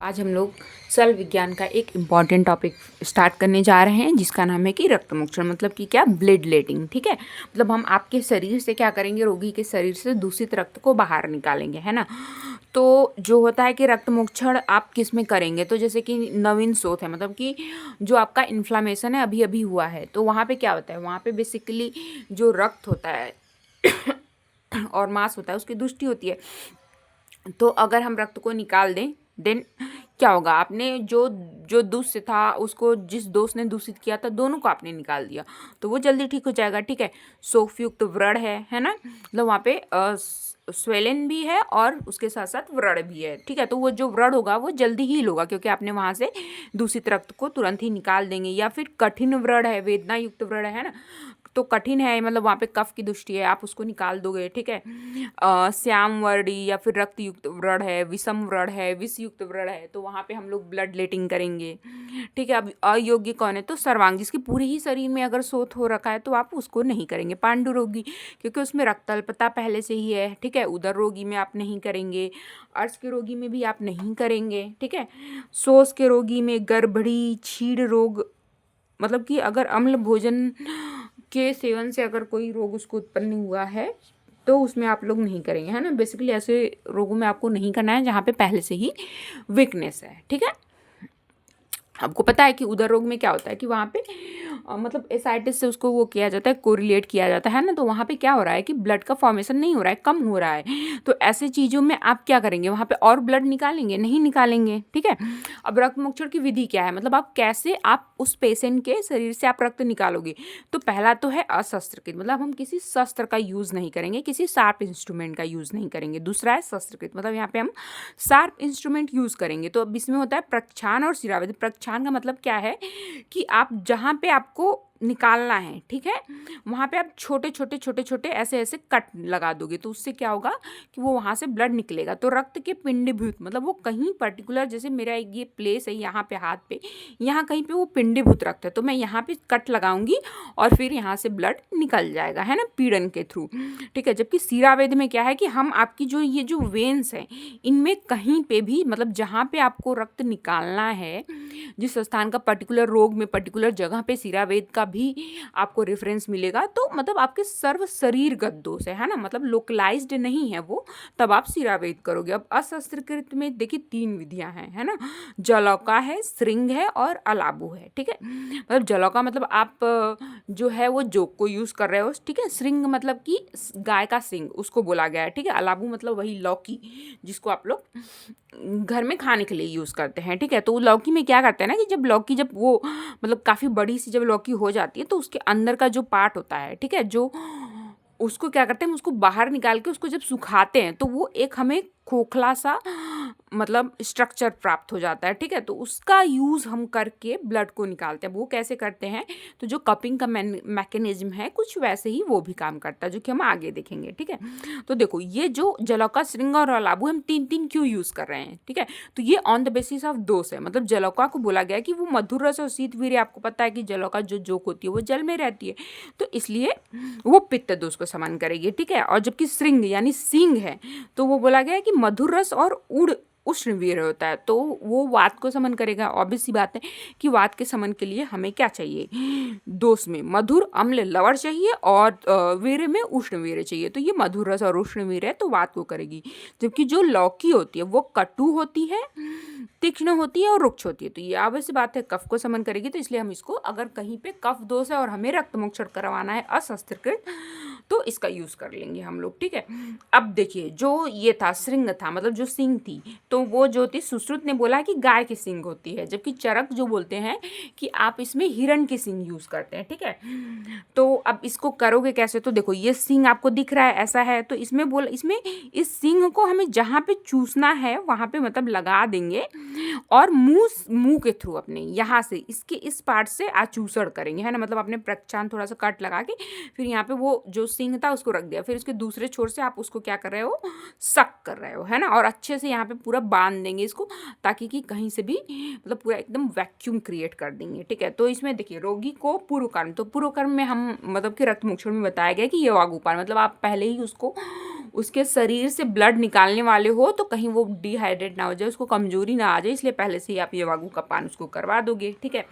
आज हम लोग सेल विज्ञान का एक इम्पॉर्टेंट टॉपिक स्टार्ट करने जा रहे हैं जिसका नाम है कि रक्त मोक्षण। मतलब कि क्या, ब्लड लेटिंग। ठीक है, मतलब हम आपके शरीर से क्या करेंगे, रोगी के शरीर से दूषित रक्त को बाहर निकालेंगे, है ना। तो जो होता है कि रक्त मोक्षण आप किस में करेंगे, तो जैसे कि नवीन शोध है, मतलब कि जो आपका इन्फ्लामेशन है अभी अभी हुआ है, तो वहाँ पे क्या होता है, वहाँ पे बेसिकली जो रक्त होता है और मांस होता है उसकी दुष्टि होती है। तो अगर हम रक्त को निकाल दें देन क्या होगा, आपने जो जो दूषित था उसको, जिस दोष ने दूषित किया था, दोनों को आपने निकाल दिया, तो वो जल्दी ठीक हो जाएगा। ठीक है, सोफयुक्त व्रण है ना, मतलब वहाँ पे स्वेलन भी है और उसके साथ साथ व्रण भी है। ठीक है, तो वो जो व्रण होगा वो जल्दी हील होगा क्योंकि आपने वहाँ से दूषित रक्त को तुरंत ही निकाल देंगे। या फिर कठिन व्रण है, वेदना युक्त व्रण है ना, तो कठिन है मतलब वहाँ पे कफ की दृष्टि है, आप उसको निकाल दोगे। ठीक है, श्याम वर्णी या फिर रक्त युक्त व्रण है, विषम व्रण है, विष युक्त व्रण है, तो वहाँ पे हम लोग ब्लड लेटिंग करेंगे। ठीक है, अब अयोग्य कौन है, तो सर्वांग, जिसके पूरे ही शरीर में अगर शोथ हो रखा है तो आप उसको नहीं करेंगे। पांडु रोगी, क्योंकि उसमें रक्त अल्पता पहले से ही है। ठीक है, उदर रोगी में आप नहीं करेंगे, अर्श के रोगी में भी आप नहीं करेंगे। ठीक है, शोष के रोगी में, गर्भड़ी, छीड़ रोग, मतलब कि अगर अम्ल भोजन के सेवन से अगर कोई रोग उसको उत्पन्न हुआ है तो उसमें आप लोग नहीं करेंगे, है ना। बेसिकली ऐसे रोगों में आपको नहीं करना है जहाँ पे पहले से ही वीकनेस है। ठीक है, आपको पता है कि उदर रोग में क्या होता है कि वहाँ पे मतलब एसाइटिस से उसको वो किया जाता है, कोरिलेट किया जाता है ना, तो वहाँ पे क्या हो रहा है कि ब्लड का फॉर्मेशन नहीं हो रहा है, कम हो रहा है। तो ऐसे चीज़ों में आप क्या करेंगे, वहाँ पे और ब्लड निकालेंगे, नहीं निकालेंगे। ठीक है, अब रक्त मोक्षण की विधि क्या है, मतलब आप कैसे आप उस पेशेंट के शरीर से आप रक्त निकालोगे। तो पहला तो है अशस्त्रकृत, मतलब हम किसी शस्त्र का यूज़ नहीं करेंगे, किसी शार्प इंस्ट्रूमेंट का यूज़ नहीं करेंगे। दूसरा है शस्त्रकृत, मतलब यहाँ पे हम शार्प इंस्ट्रूमेंट यूज़ करेंगे। तो अब इसमें होता है प्रक्षालन और शिरावेद। प्रक्षालन का मतलब क्या है कि आप जहाँ पे आपको निकालना है, ठीक है, वहाँ पे आप छोटे छोटे छोटे छोटे ऐसे ऐसे कट लगा दोगे, तो उससे क्या होगा कि वो वहाँ से ब्लड निकलेगा। तो रक्त के पिंडीभूत, मतलब वो कहीं पर्टिकुलर, जैसे मेरा ये प्लेस है यहाँ पे, हाथ पे, यहाँ कहीं पे वो पिंडीभूत रक्त है, तो मैं यहाँ पे कट लगाऊंगी और फिर यहाँ से ब्लड निकल जाएगा, है ना, पीड़न के थ्रू। ठीक है, जबकि शिरावेद में क्या है कि हम आपकी जो ये जो वेन्स हैं इनमें कहीं पे भी, मतलब जहाँ पे आपको रक्त निकालना है, जिस स्थान का पर्टिकुलर रोग में पर्टिकुलर जगह पे शिरावेद का भी आपको रेफरेंस मिलेगा, तो मतलब आपके सर्व शरीरगत दोष है ना, मतलब लोकलाइज्ड नहीं है वो, तब आप शिरावेद करोगे। अब अशस्त्रकृत में देखिए 3 विधियां हैं, है ना, जलौका है, श्रृंग है और अलाबू है। ठीक है, मतलब जलौका मतलब आप जो है वो जोक को यूज़ कर रहे हो। ठीक है, श्रृंग मतलब कि गाय का सिंग, उसको बोला गया है। ठीक है, अलाबू मतलब वही लौकी जिसको आप लोग घर में खाने के लिए यूज़ करते हैं। ठीक है, तो लौकी में क्या करते हैं ना कि जब लौकी, जब वो मतलब काफ़ी बड़ी सी जब लौकी हो जाती है तो उसके अंदर का जो पार्ट होता है, ठीक है, जो उसको क्या करते हैं, हम उसको बाहर निकाल के उसको जब सुखाते हैं तो वो एक हमें खोखला सा मतलब स्ट्रक्चर प्राप्त हो जाता है। ठीक है, तो उसका यूज़ हम करके ब्लड को निकालते हैं। वो कैसे करते हैं, तो जो कपिंग का मैकेनिज्म है कुछ वैसे ही वो भी काम करता है, जो कि हम आगे देखेंगे। ठीक है, तो देखो ये जो जलौका, श्रृंग और अलाबू हम 3 क्यों यूज़ कर रहे हैं। ठीक है, तो ये ऑन द बेसिस ऑफ दोष है, मतलब जलौका को बोला गया है कि वो मधुर रस और शीतवीर्य, आपको पता है कि जलौका जो जोक होती है वो जल में रहती है, तो इसलिए वो पित्त दोष को समन करेगी। ठीक है, और जबकि श्रृंग यानी सींग है तो वो बोला गया है कि मधुर रस और उष्णवीर्य होता है, तो वो वात को समन करेगा। ऑब्वियस सी बात है कि वात के समन के लिए हमें क्या चाहिए, दोष में मधुर अम्ल लवण चाहिए और वीर्य में उष्णवीर्य चाहिए, तो ये मधुर रस और उष्णवीर्य है तो वात को करेगी। जबकि जो लौकी होती है वो कटु होती है, तीक्ष्ण होती है और रुक्ष होती है, तो ये ऑब्वियस बात है कफ को समन करेगी। तो इसलिए हम इसको, अगर कहीं पे कफ दोष है और हमें रक्त मोक्षण करवाना है अशस्त्रकृत, तो इसका यूज़ कर लेंगे हम लोग। ठीक है, अब देखिए जो ये था श्रृंग था, मतलब जो सींग थी, तो वो जो थी सुश्रुत ने बोला कि गाय की सींग होती है, जबकि चरक जो बोलते हैं कि आप इसमें हिरण की सींग यूज़ करते हैं। ठीक है, तो अब इसको करोगे कैसे, तो देखो ये सींग आपको दिख रहा है ऐसा है, तो इसमें इस सींग को हमें जहाँ पे चूसना है वहाँ पे मतलब लगा देंगे और मुंह के थ्रू अपने यहाँ से इसके इस पार्ट से आचूसड़ करेंगे, है ना, मतलब अपने प्रक्षालन थोड़ा सा कट लगा के फिर यहाँ पे वो जो सिंग था उसको रख दिया, फिर उसके दूसरे छोर से आप उसको क्या कर रहे हो, सक कर रहे हो, है ना, और अच्छे से यहाँ पे पूरा बांध देंगे इसको, ताकि कि कहीं से भी मतलब पूरा एकदम वैक्यूम क्रिएट कर देंगे। ठीक है, तो इसमें देखिए रोगी को पूर्व कर्म, तो पूर्व कर्म में हम मतलब कि रक्त मोक्षण में बताया गया कि ये वागुपान, मतलब आप पहले ही उसको उसके शरीर से ब्लड निकालने वाले हो तो कहीं वो डिहाइड्रेट ना हो जाए, उसको कमजोरी ना आ जाए, इसलिए पहले से ही आप यवागु का पान उसको करवा दोगे। ठीक है,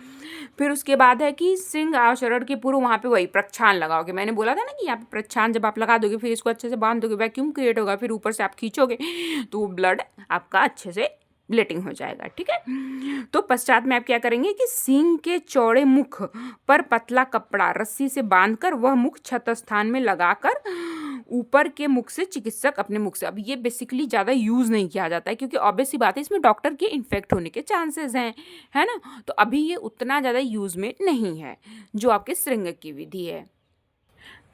फिर उसके बाद है कि सिंह आचरण के पूर्व वहाँ पे वही प्रक्षालन लगाओगे। मैंने बोला था ना कि यहाँ पे प्रक्षालन जब आप लगा दोगे फिर इसको अच्छे से बांध दोगे, वैक्यूम क्रिएट होगा, फिर ऊपर से आप खींचोगे तो वो ब्लड आपका अच्छे से ब्लीडिंग हो जाएगा। ठीक है, तो पश्चात में आप क्या करेंगे कि सिंह के चौड़े मुख पर पतला कपड़ा रस्सी से बांधकर वह मुख क्षत स्थान में लगाकर ऊपर के मुख से चिकित्सक अपने मुख से, अब ये बेसिकली ज़्यादा यूज़ नहीं किया जाता है क्योंकि ऑब्वियस सी बात है इसमें डॉक्टर के इन्फेक्ट होने के चांसेस हैं, है ना, तो अभी ये उतना ज़्यादा यूज़ में नहीं है जो आपके श्रृंग की विधि है।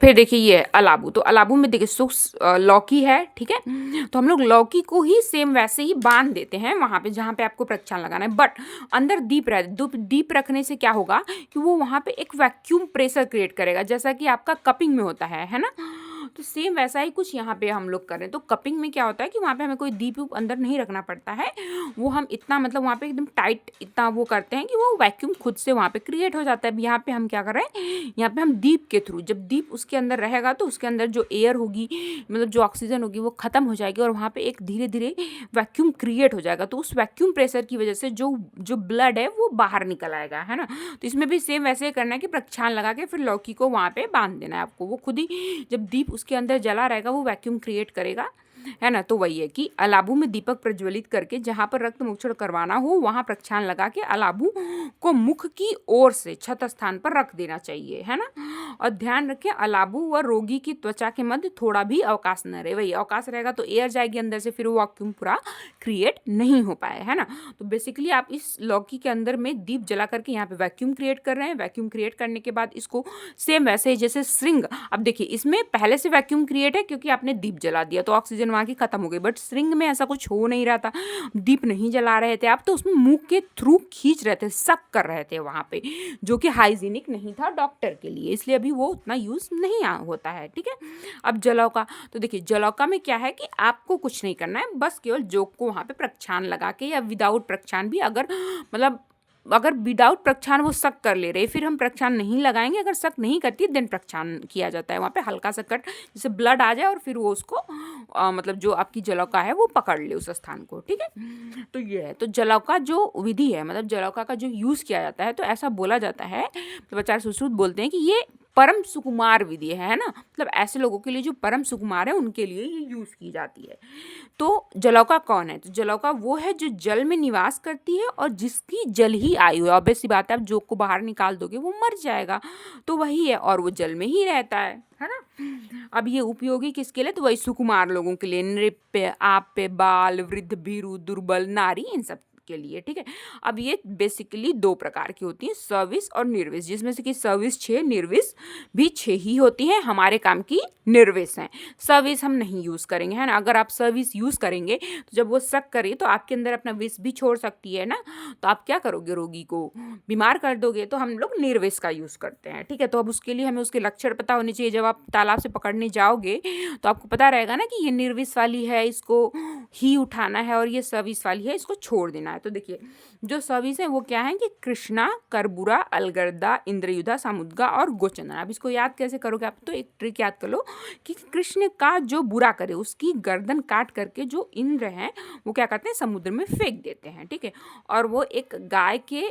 फिर देखिए ये अलाबू, तो अलाबू में देखिए लौकी है। ठीक है, तो हम लोग लौकी को ही सेम वैसे ही बांध देते हैं वहाँ पे जहाँ पे आपको प्रक्षालन लगाना है, बट अंदर दीप दीप रखने से क्या होगा कि वो वहाँ पे एक वैक्यूम प्रेशर क्रिएट करेगा, जैसा कि आपका कपिंग में होता है ना, तो सेम वैसा ही कुछ यहाँ पे हम लोग करें। तो कपिंग में क्या होता है कि वहाँ पे हमें कोई दीप अंदर नहीं रखना पड़ता है, वो हम इतना मतलब वहाँ पे एकदम टाइट इतना वो करते हैं कि वो वैक्यूम खुद से वहाँ पे क्रिएट हो जाता है। यहाँ पे हम क्या कर रहे हैं, यहाँ पे हम दीप के थ्रू, जब दीप उसके अंदर रहेगा तो उसके अंदर जो एयर होगी मतलब जो ऑक्सीजन होगी वो खत्म हो जाएगी और वहाँ पे एक धीरे धीरे वैक्यूम क्रिएट हो जाएगा, तो उस वैक्यूम प्रेशर की वजह से जो जो ब्लड है वो बाहर निकल आएगा, है ना। तो इसमें भी सेम वैसे ही करना है कि प्रक्षालन लगा के फिर लौकी को वहाँ पे बांध देना है आपको, वो खुद ही जब दीप उसके अंदर जला रहेगा वो वैक्यूम क्रिएट करेगा, है ना। तो वही है कि अलाबू में दीपक प्रज्वलित करके जहाँ पर रक्त मोक्षण करवाना हो वहाँ प्रक्षालन लगा के अलाबू को मुख की ओर से क्षत स्थान पर रख देना चाहिए, है ना। और ध्यान रखें अलाबू व रोगी की त्वचा के मध्य थोड़ा भी अवकाश न रहे, वही अवकाश रहेगा तो एयर जाएगी अंदर से, फिर वो वैक्यूम पूरा क्रिएट नहीं हो पाए, है ना। तो बेसिकली आप इस लौकी के अंदर में दीप जला करके यहाँ पे वैक्यूम क्रिएट कर रहे हैं, वैक्यूम क्रिएट करने के बाद इसको सेम वैसे ही जैसे श्रृंग, अब देखिए इसमें पहले से वैक्यूम क्रिएट है क्योंकि आपने दीप जला दिया तो ऑक्सीजन वहाँ की खत्म हो गई, बट श्रृंग में ऐसा कुछ हो नहीं रहा था, दीप नहीं जला रहे थे आप, तो उसमें मुंह के थ्रू खींच रहे थे, सक कर रहे थे वहाँ पे, जो कि हाइजीनिक नहीं था डॉक्टर के लिए, इसलिए अभी वो उतना यूज़ नहीं होता है। ठीक है, अब जलौका, तो देखिए जलौका में क्या है कि आपको कुछ नहीं करना है, बस केवल जोक को वहाँ पे प्रक्षालन लगा के या विदाउट प्रक्षालन भी, अगर विदाउट प्रक्षालन वो सक कर ले रहे फिर हम प्रक्षालन नहीं लगाएंगे, अगर सक नहीं करती देन प्रक्षालन किया जाता है, वहाँ पे हल्का सा कट जिससे ब्लड आ जाए और फिर वो उसको मतलब जो आपकी जलौका है वो पकड़ ले उस स्थान को। ठीक है, तो ये है, तो जलौका जो विधि है मतलब जलौका का जो यूज़ किया जाता है, तो ऐसा बोला जाता है, तो आचार्य सुश्रुत बोलते हैं कि ये परम सुकुमार विधि है ना, मतलब ऐसे लोगों के लिए जो परम सुकुमार है उनके लिए ये यूज़ की जाती है। तो जलौका कौन है, तो जलौका वो है जो जल में निवास करती है और जिसकी जल ही आयु है, ऑब्वियस सी बात है, आप जोक को बाहर निकाल दोगे वो मर जाएगा, तो वही है, और वो जल में ही रहता है ना। अब ये उपयोगी किसके लिए, तो वही सुकुमार लोगों के लिए, नृत्य, आप्य, बाल, वृद्ध, भीरू, दुर्बल, नारी, इन सब के लिए। ठीक है, अब ये बेसिकली दो प्रकार की होती हैं, सर्विस और निर्विस, जिसमें से कि सर्विस 6, निर्विस भी 6 ही होती हैं, हमारे काम की निर्विस हैं, सर्विस हम नहीं यूज़ करेंगे, है ना। अगर आप सर्विस यूज़ करेंगे तो जब वो शक करे तो आपके अंदर अपना विष भी छोड़ सकती है ना, तो आप क्या करोगे, रोगी को बीमार कर दोगे, तो हम लोग निर्विस का यूज़ करते हैं। ठीक है, तो अब उसके लिए हमें उसके लक्षण पता होने चाहिए, जब आप तालाब से पकड़ने जाओगे तो आपको पता रहेगा ना कि ये निर्विस वाली है इसको ही उठाना है और ये सर्विस वाली है इसको छोड़ देना है। तो देखिए जो सर्विस है वो क्या है कि कृष्णा, करबुरा, अलगर्दा, इंद्रयुधा, सामुद्गा और गोचंदना। अब इसको याद कैसे करोगे आप, तो एक ट्रिक याद कर लो कि कृष्ण का जो बुरा करे उसकी गर्दन काट करके जो इंद्र हैं वो क्या करते हैं, समुद्र में फेंक देते हैं। ठीक है, और वो एक गाय के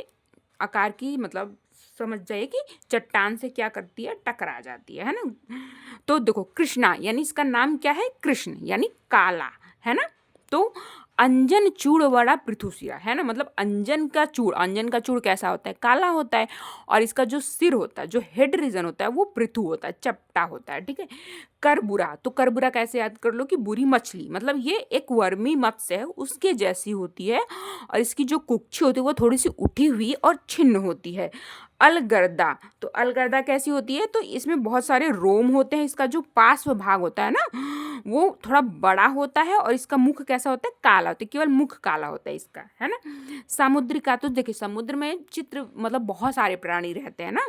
आकार की, मतलब समझ जाइए कि चट्टान से क्या करती है, टकरा जाती है ना। तो देखो कृष्णा यानी इसका नाम क्या है, कृष्ण यानी काला, है ना। तो अंजन चूड़ वड़ा पृथुशिरा, है ना, मतलब अंजन का चूड़ कैसा होता है, काला होता है, और इसका जो सिर होता है, जो हेड रीजन होता है वो पृथु होता है, चपटा होता है। ठीक है, करबुरा, तो करबुरा कैसे याद कर लो कि बुरी मछली, मतलब ये एक वर्मी मत्स्य है उसके जैसी होती है, और इसकी जो कुक्षी होती है वो थोड़ी सी उठी हुई और छिन्न होती है। अलगर्दा, तो अलगर्दा कैसी होती है, तो इसमें बहुत सारे रोम होते हैं, इसका जो पार्श्व भाग होता है ना वो थोड़ा बड़ा होता है, और इसका मुख कैसा होता है, काला होता है, केवल मुख काला होता है इसका, है ना। सामुद्रिका, तो देखिए समुद्र में चित्र मतलब बहुत सारे प्राणी रहते हैं ना,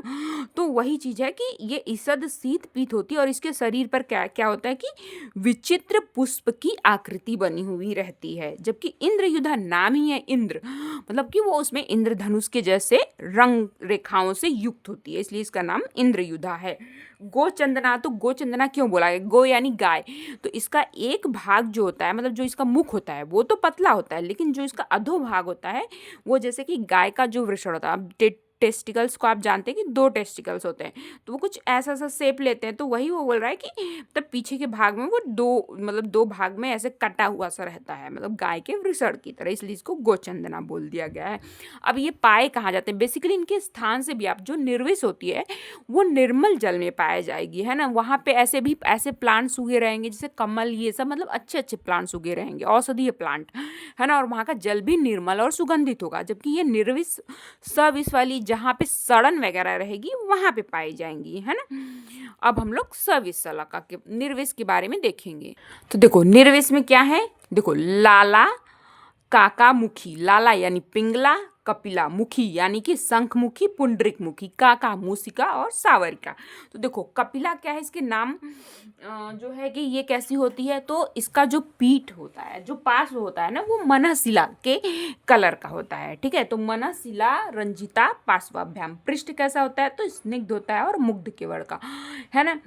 तो वही चीज़ है कि ये ईसद शीत पीत होती है, और इसके शरीर पर क्या क्या होता है कि विचित्र पुष्प की आकृति बनी हुई रहती है, जबकि इंद्रयुधा नाम ही है इंद्र, मतलब कि वो उसमें इंद्रधनुष के जैसे रंग रेखाओं शाखाओं से युक्त होती है, इसलिए इसका नाम इंद्रयुधा है। गोचंदना, तो गोचंदना क्यों बोला गया? गो यानी गाय, तो इसका एक भाग जो होता है, मतलब जो इसका मुख होता है वो तो पतला होता है, लेकिन जो इसका अधो भाग होता है वो जैसे कि गाय का जो वृषण होता है, अब टेस्टिकल्स को आप जानते हैं कि 2 टेस्टिकल्स होते हैं, तो वो कुछ ऐसा सा शेप लेते हैं, तो वही वो बोल रहा है कि तब पीछे के भाग में वो 2 मतलब 2 भाग में ऐसे कटा हुआ सा रहता है, मतलब गाय के वृषण की तरह, इसलिए इसको गोचंदना बोल दिया गया है। अब ये पाए कहाँ जाते हैं? बेसिकली इनके स्थान से भी आप जो निर्विष होती है वो निर्मल जल में पाया जाएगी, है ना। वहाँ पे ऐसे भी ऐसे प्लांट्स उगे रहेंगे जैसे कमल, ये सब मतलब अच्छे अच्छे प्लांट्स उगे रहेंगे, औषधीय प्लांट, है ना। और वहाँ का जल भी निर्मल और सुगंधित होगा, जबकि ये निर्विष सविष वाली जहाँ पे सड़न वगैरह रहेगी वहाँ पे पाई जाएंगी, है ना। अब हम लोग सविष शलाका के निर्विष के बारे में देखेंगे। तो देखो निर्विष में क्या है, देखो लाला, काका मुखी, लाला यानी पिंगला, कपिला, मुखी यानी कि शंखमुखी, पुंडरिक मुखी, काका मूसिका और सावरिका। तो देखो कपिला क्या है, इसके नाम जो है कि ये कैसी होती है, तो इसका जो पीठ होता है, जो पार्श्व होता है ना, वो मनशिला के कलर का होता है, ठीक है। तो मनशिला रंजिता पार्श्वाभ्याम, पृष्ठ कैसा होता है, तो स्निग्ध होता है और मुग्ध केवड़ का, है ना।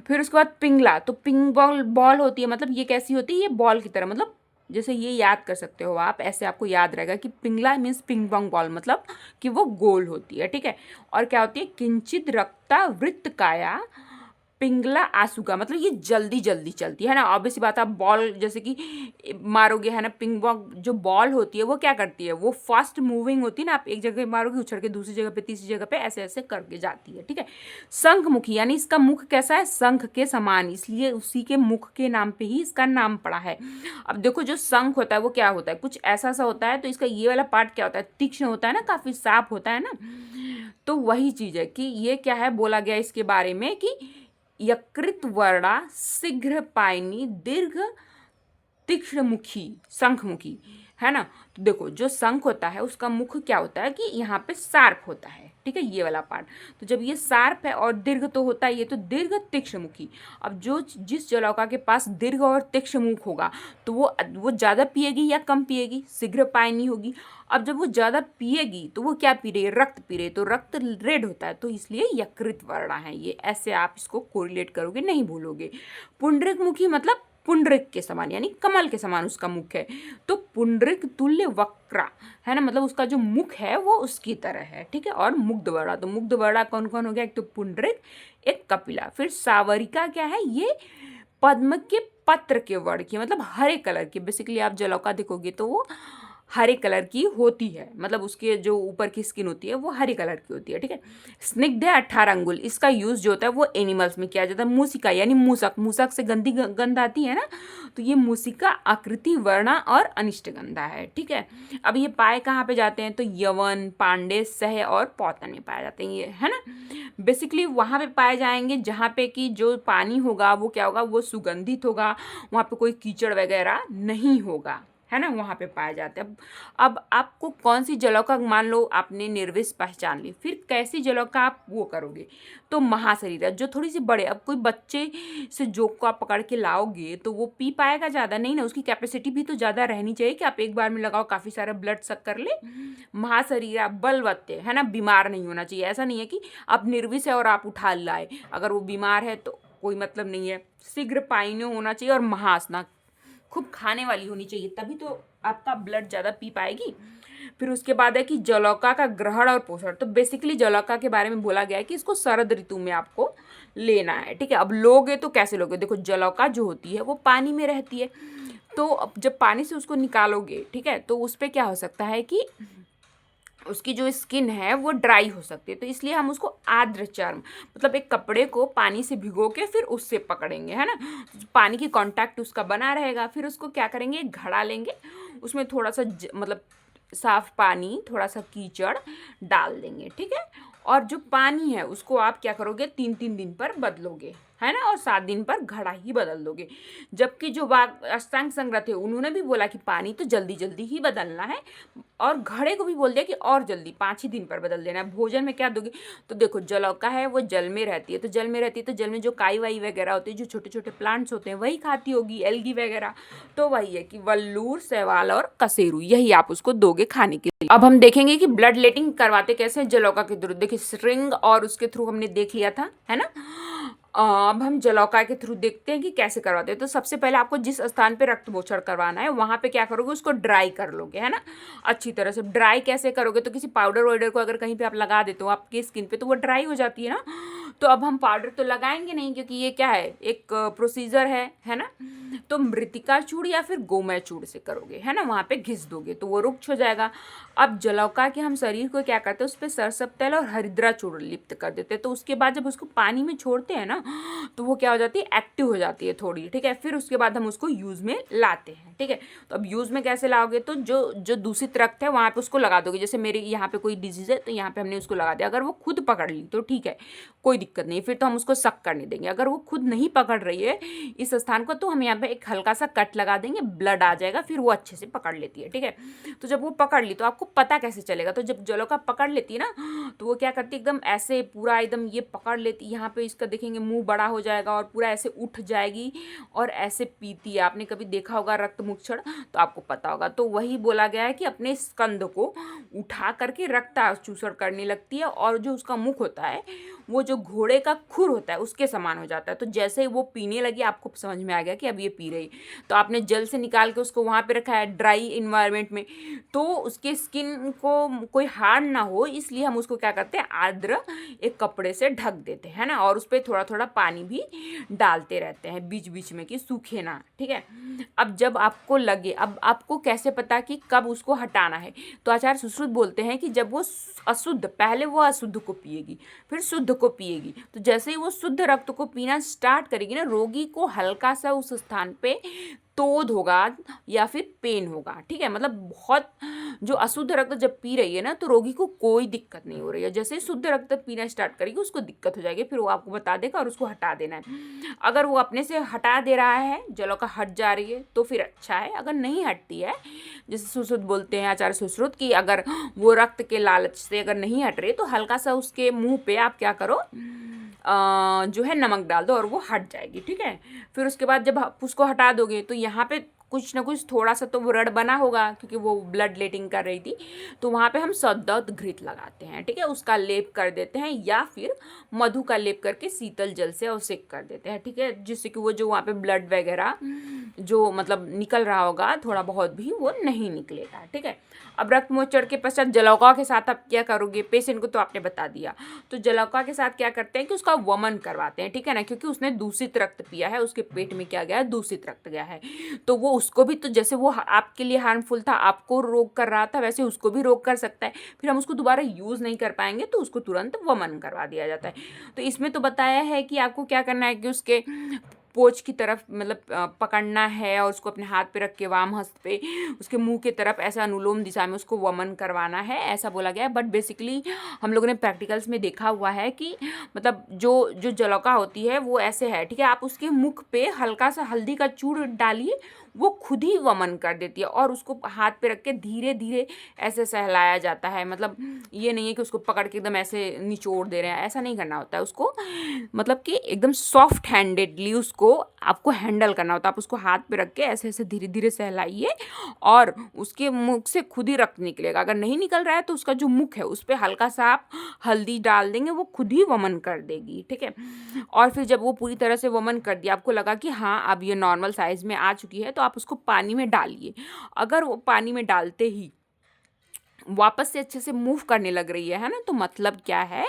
फिर उसके बाद पिंगला, तो पिंग बॉल बॉल होती है, मतलब ये कैसी होती है, ये बॉल की तरह, मतलब जैसे ये याद कर सकते हो आप, ऐसे आपको याद रहेगा कि Pingala means ping pong ball, मतलब कि वो गोल होती है, ठीक है। और क्या होती है, किंचित रक्ता वृत्त काया पिंगला आसुका, मतलब ये जल्दी जल्दी चलती है ना। ऑब्वियस बात, आप बॉल जैसे कि मारोगे, है ना, पिंग पोंग जो बॉल होती है वो क्या करती है, वो फास्ट मूविंग होती है ना, आप एक जगह मारोगे उछल के दूसरी जगह पे, तीसरी जगह पे, ऐसे ऐसे करके जाती है, ठीक है। शंखमुखी यानी इसका मुख कैसा है, शंख के समान, इसलिए उसी के मुख के नाम पे ही इसका नाम पड़ा है। अब देखो जो शंख होता है वो क्या होता है, कुछ ऐसा सा होता है, तो इसका ये वाला पार्ट क्या होता है, तीक्ष्ण होता है ना, काफी शार्प होता है ना। तो वही चीज है कि ये क्या है, बोला गया इसके बारे में कि यकृत वर्णा शीघ्र पायनी दीर्घ तीक्ष्णमुखी शंखमुखी, है ना। तो देखो जो शंख होता है उसका मुख क्या होता है कि यहाँ पे शार्प होता है, ठीक है, ये वाला पार्ट। तो जब ये शार्प है और दीर्घ तो होता है, ये तो दीर्घ तीक्ष्णमुखी। अब जो जिस जलौका के पास दीर्घ और तीक्ष्ण मुख होगा तो वो ज़्यादा पिएगी या कम पिएगी, शीघ्र पायनी होगी। अब जब वो ज़्यादा पिएगी तो वो क्या पी रही है, रक्त पी रही है, तो रक्त रेड होता है, तो इसलिए यकृत वर्णा है ये, ऐसे आप इसको कोरिलेट करोगे, नहीं भूलोगे। पुंडरिक मुखी मतलब पुंडरिक के समान, यानी कमल के समान उसका मुख है, तो पुंडरिक तुल्य वक्रा, है ना, मतलब उसका जो मुख है वो उसकी तरह है, ठीक है। और मुग्धवर्णा, तो मुग्धवर्णा कौन कौन हो गया, एक तो पुंडरिक, एक कपिला। फिर सावरिका क्या है, ये पद्म के पत्र के वर्ण की, मतलब हरे कलर की, बेसिकली आप जलौका देखोगे तो वो हरे कलर की होती है, मतलब उसके जो ऊपर की स्किन होती है वो हरे कलर की होती है, ठीक है। स्निग्ध 18 अंगुल, इसका यूज जो होता है वो एनिमल्स में किया जाता है। मूसिका यानी मूसक, मूसक से गंदी गंध आती है ना, तो ये मूसिका आकृति वर्णा और अनिष्ट गंधा है, ठीक है। अब ये पाए कहाँ पे जाते हैं, तो यवन, पांडे, सह और पौतन में पाए जाते हैं, ये है ना। बेसिकली वहाँ पे पाए जाएंगे जहाँ पे कि जो पानी होगा वो क्या होगा, वो सुगंधित होगा, वहाँ पे कोई कीचड़ वगैरह नहीं होगा, है ना, वहाँ पे पाए जाते हैं। अब आपको कौन सी जलौका, मान लो आपने निर्विष पहचान ली, फिर कैसी जलौका आप वो करोगे, तो महाशरीर जो थोड़ी सी बड़े। अब कोई बच्चे से जोक को आप पकड़ के लाओगे तो वो पी पाएगा ज़्यादा नहीं ना, उसकी कैपेसिटी भी तो ज़्यादा रहनी चाहिए कि आप एक बार में लगाओ काफ़ी सारा ब्लड सक कर ले। महाशरीर बलवत्ते, है ना, बीमार नहीं होना चाहिए। ऐसा नहीं है कि आप निर्विष है और आप उठा लाए, अगर वो बीमार है तो कोई मतलब नहीं है। शीघ्र पायनी होना चाहिए और महासना खूब खाने वाली होनी चाहिए, तभी तो आपका ब्लड ज़्यादा पी पाएगी। फिर उसके बाद है कि जलौका का ग्रहण और पोषण, तो बेसिकली जलौका के बारे में बोला गया है कि इसको शरद ऋतु में आपको लेना है, ठीक है। अब लोगे तो कैसे लोगे, देखो जलौका जो होती है वो पानी में रहती है, तो अब जब पानी से उसको निकालोगे, ठीक है, तो उस पर क्या हो सकता है कि उसकी जो स्किन है वो ड्राई हो सकती है, तो इसलिए हम उसको आर्द्र चर्म, मतलब एक कपड़े को पानी से भिगो के फिर उससे पकड़ेंगे, है ना, पानी की कांटेक्ट उसका बना रहेगा। फिर उसको क्या करेंगे, एक घड़ा लेंगे, उसमें थोड़ा सा मतलब साफ पानी, थोड़ा सा कीचड़ डाल देंगे, ठीक है। और जो पानी है उसको आप क्या करोगे, 3-3 दिन पर बदलोगे, है ना, और 7 दिन पर घड़ा ही बदल दोगे। जबकि जो अष्टांग संग्रह थे उन्होंने भी बोला कि पानी तो जल्दी जल्दी ही बदलना है, और घड़े को भी बोल दिया कि और जल्दी 5 ही दिन पर बदल देना है। भोजन में क्या दोगे, तो देखो जलौका है वो जल में रहती है, तो जल में रहती है तो जल में जो काई वाई वगैरह होती है, जो छोटे छोटे प्लांट्स होते हैं वही खाती होगी, एल्गी वगैरह। तो वही है कि वल्लूर, शैवाल और कसेरू, यही आप उसको दोगे खाने के लिए। अब हम देखेंगे कि ब्लड लेटिंग करवाते कैसे हैं जलौका के थ्रू। देखिए स्ट्रिंग और उसके थ्रू हमने देख लिया था, है ना। अब हम जलौका के थ्रू देखते हैं कि कैसे करवाते हैं। तो सबसे पहले आपको जिस स्थान पे रक्त मोचन करवाना है वहाँ पे क्या करोगे, उसको ड्राई कर लोगे, है ना, अच्छी तरह से। ड्राई कैसे करोगे, तो किसी पाउडर वाउडर को अगर कहीं पे आप लगा देते हो आपकी स्किन पे तो वो ड्राई हो जाती है ना। तो अब हम पाउडर तो लगाएंगे नहीं, क्योंकि ये क्या है, एक प्रोसीजर है ना। तो मृतिका चूड़ या फिर गोमय चूड़ से करोगे, है ना, वहाँ पे घिस दोगे तो वो रुक्ष हो जाएगा। अब जलौका के हम शरीर को क्या करते हैं, उस पर सरसप तेल और हरिद्रा चूर्ण लिप्त कर देते हैं। तो उसके बाद जब उसको पानी में छोड़ते हैं ना तो वो क्या हो जाती है, एक्टिव हो जाती है थोड़ी, ठीक है। फिर उसके बाद हम उसको यूज़ में लाते हैं, ठीक है। तो अब यूज़ में कैसे लाओगे, तो जो दूषित रक्त है वहाँ पे उसको लगा दोगे। जैसे मेरे यहाँ पे कोई डिजीज़ है तो यहाँ पे हमने उसको लगा दिया, अगर वो खुद पकड़ ली तो ठीक है, कोई दिक्कत नहीं, फिर तो हम उसको सक करने देंगे। अगर वो खुद नहीं पकड़ रही है इस स्थान को तो हम यहाँ पे एक हल्का सा कट लगा देंगे, ब्लड आ जाएगा, फिर वो अच्छे से पकड़ लेती है, ठीक है। तो जब वो पकड़ ली तो आपको पता कैसे चलेगा, तो जब जलौका पकड़ लेती है ना तो वो क्या करती है, एकदम ऐसे पूरा एकदम ये पकड़ लेती, यहाँ पे इसका देखेंगे मुंह बड़ा हो जाएगा और पूरा ऐसे उठ जाएगी और ऐसे पीती है। आपने कभी देखा होगा रक्त मुक्षण तो आपको पता होगा। तो वही बोला गया है कि अपने स्कंद को उठा करके रक्त चूसड़ करने लगती है, और जो उसका मुख होता है वो जो घोड़े का खुर होता है उसके समान हो जाता है। तो जैसे ही वो पीने लगी आपको समझ में आ गया कि अब ये पी रही, तो आपने जल से निकाल के उसको वहाँ पे रखा है ड्राई इन्वायरमेंट में, तो उसके स्किन को कोई हार्म ना हो इसलिए हम उसको क्या करते हैं, आर्द्र एक कपड़े से ढक देते हैं ना, और उस पर थोड़ा थोड़ा पानी भी डालते रहते हैं बीच बीच में कि सूखे ना, ठीक है। अब जब आपको लगे, अब आपको कैसे पता कि कब उसको हटाना है, तो आचार्य सुश्रुत बोलते हैं कि जब वो अशुद्ध, पहले वो अशुद्ध को पिएगी फिर शुद्ध को पिएगी, तो जैसे ही वो शुद्ध रक्त को पीना स्टार्ट करेगी ना, रोगी को हल्का सा उस स्थान पे तोद होगा या फिर पेन होगा, ठीक है। मतलब बहुत, जो अशुद्ध रक्त जब पी रही है ना तो रोगी को कोई दिक्कत नहीं हो रही है, जैसे शुद्ध रक्त पीना स्टार्ट करेगी उसको दिक्कत हो जाएगी, फिर वो आपको बता देगा और उसको हटा देना है। अगर वो अपने से हटा दे रहा है, जलौका हट जा रही है तो फिर अच्छा है, अगर नहीं हटती है, जैसे सुश्रुत बोलते हैं आचार्य सुश्रुत कि अगर वो रक्त के लालच से अगर नहीं हट रही तो हल्का सा उसके मुंह पे आप क्या करो, जो है नमक डाल दो और वो हट जाएगी, ठीक है। फिर उसके बाद जब आप उसको हटा दोगे तो यहाँ पे कुछ ना कुछ थोड़ा सा तो व्रण बना होगा क्योंकि वो ब्लड लेटिंग कर रही थी, तो वहाँ पे हम सद्दत घृत लगाते हैं, ठीक है, उसका लेप कर देते हैं, या फिर मधु का लेप करके शीतल जल से अवसेक कर देते हैं, ठीक है, जिससे कि वो जो वहाँ पे ब्लड वगैरह जो मतलब निकल रहा होगा थोड़ा बहुत भी वो नहीं निकलेगा, ठीक है। अब रक्त मोचन के पश्चात जलौका के साथ आप क्या करोगे, पेशेंट को तो आपने बता दिया, तो जलौका के साथ क्या करते हैं कि उसका वमन करवाते हैं, ठीक है ना, क्योंकि उसने दूषित रक्त पिया है, उसके पेट में क्या गया है, दूषित रक्त गया है, तो वो उसको भी, तो जैसे वो आपके लिए हार्मफुल था, आपको रोग कर रहा था, वैसे उसको भी रोग कर सकता है, फिर हम उसको दोबारा यूज़ नहीं कर पाएंगे तो उसको तुरंत वमन करवा दिया जाता है। तो इसमें तो बताया है कि आपको क्या करना है कि उसके पोच की तरफ मतलब पकड़ना है और उसको अपने हाथ पे रख के वाम हस्त पे उसके मुंह की तरफ ऐसा अनुलोम दिशा में उसको वमन करवाना है, ऐसा बोला गया है। बट बेसिकली हम लोगों ने प्रैक्टिकल्स में देखा हुआ है कि मतलब जो जो जलौका होती है वो ऐसे है, ठीक है, आप उसके मुख पे हल्का सा हल्दी का चूर्ण डालिए, वो खुद ही वमन कर देती है, और उसको हाथ पे रख के धीरे धीरे ऐसे सहलाया जाता है। मतलब ये नहीं है कि उसको पकड़ के एकदम ऐसे निचोड़ दे रहे हैं, ऐसा नहीं करना होता है उसको, मतलब कि एकदम सॉफ्ट हैंडेडली उसको आपको हैंडल करना होता है। आप उसको हाथ पे रख के ऐसे ऐसे धीरे धीरे सहलाइए और उसके मुख से खुद ही रक्त निकलेगा। अगर नहीं निकल रहा है तो उसका जो मुख है उस पर हल्का सा आप हल्दी डाल देंगे, वो खुद ही वमन कर देगी, ठीक है। और फिर जब वो पूरी तरह से वमन कर दिया, आपको लगा कि हाँ अब ये नॉर्मल साइज में आ चुकी है, तो आप उसको पानी में डालिए। अगर वो पानी में डालते ही वापस से अच्छे से मूव करने लग रही है ना, तो मतलब क्या है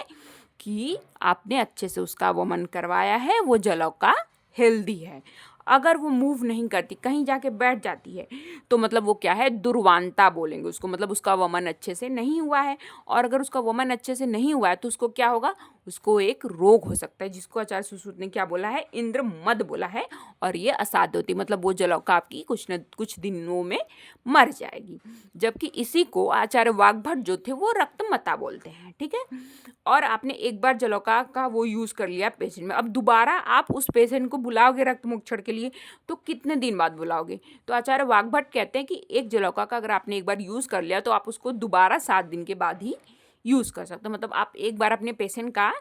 कि आपने अच्छे से उसका वमन करवाया है, वो जलौका हेल्दी है। अगर वो मूव नहीं करती, कहीं जाके बैठ जाती है, तो मतलब वो क्या है, दुर्वांता बोलेंगे उसको, मतलब उसका वमन अच्छे से नहीं हुआ है। और अगर उसका वमन अच्छे से नहीं हुआ है तो उसको क्या होगा, उसको एक रोग हो सकता है जिसको आचार्य सुश्रुत ने क्या बोला है, इंद्र मद बोला है। और ये असाध्य होती, मतलब वो जलौका आपकी कुछ दिनों में मर जाएगी। जबकि इसी को आचार्य वाग्भट जो थे वो रक्तमता बोलते हैं, ठीक है। और आपने एक बार जलौका का वो यूज़ कर लिया पेशेंट में, अब दोबारा आप उस पेशेंट को बुलाओगे रक्त मोक्षण के लिए तो कितने दिन बाद बुलाओगे? तो आचार्य वाग्भट कहते हैं कि एक जलौका का अगर आपने एक बार यूज़ कर लिया तो आप उसको दोबारा 7 दिन के बाद ही यूज़ कर सकते हो। मतलब आप एक बार अपने पेशेंट का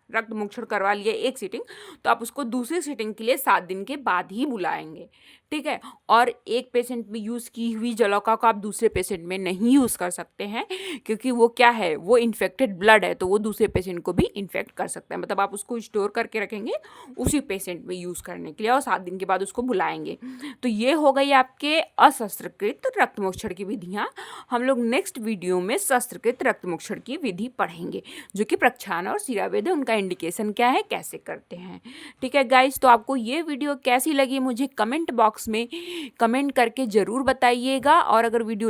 रक्त मोक्षण करवा लिए एक सीटिंग, तो आप उसको दूसरी सीटिंग के लिए 7 दिन के बाद ही बुलाएंगे, ठीक है। और एक पेशेंट में यूज़ की हुई जलौका को आप दूसरे पेशेंट में नहीं यूज़ कर सकते हैं, क्योंकि वो क्या है, वो इन्फेक्टेड ब्लड है, तो वो दूसरे पेशेंट को भी इन्फेक्ट कर सकता है। मतलब आप उसको स्टोर करके रखेंगे उसी पेशेंट में यूज़ करने के लिए और 7 दिन के बाद उसको बुलाएंगे। तो ये हो गई आपके अशस्त्रकृत रक्त मोक्षण की विधियाँ। हम लोग नेक्स्ट वीडियो में शस्त्रकृत रक्त मोक्षण की विधि पढ़ेंगे, जो कि प्रक्षालन और शिरावेद है, उनका इंडिकेशन क्या है, कैसे करते हैं, ठीक है गाइस। तो आपको ये वीडियो कैसी लगी मुझे कमेंट बॉक्स में कमेंट करके ज़रूर बताइएगा। और अगर वीडियो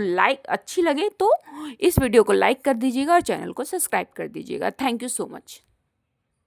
अच्छी लगे तो इस वीडियो को लाइक कर दीजिएगा और चैनल को सब्सक्राइब कर दीजिएगा। Thank you so much.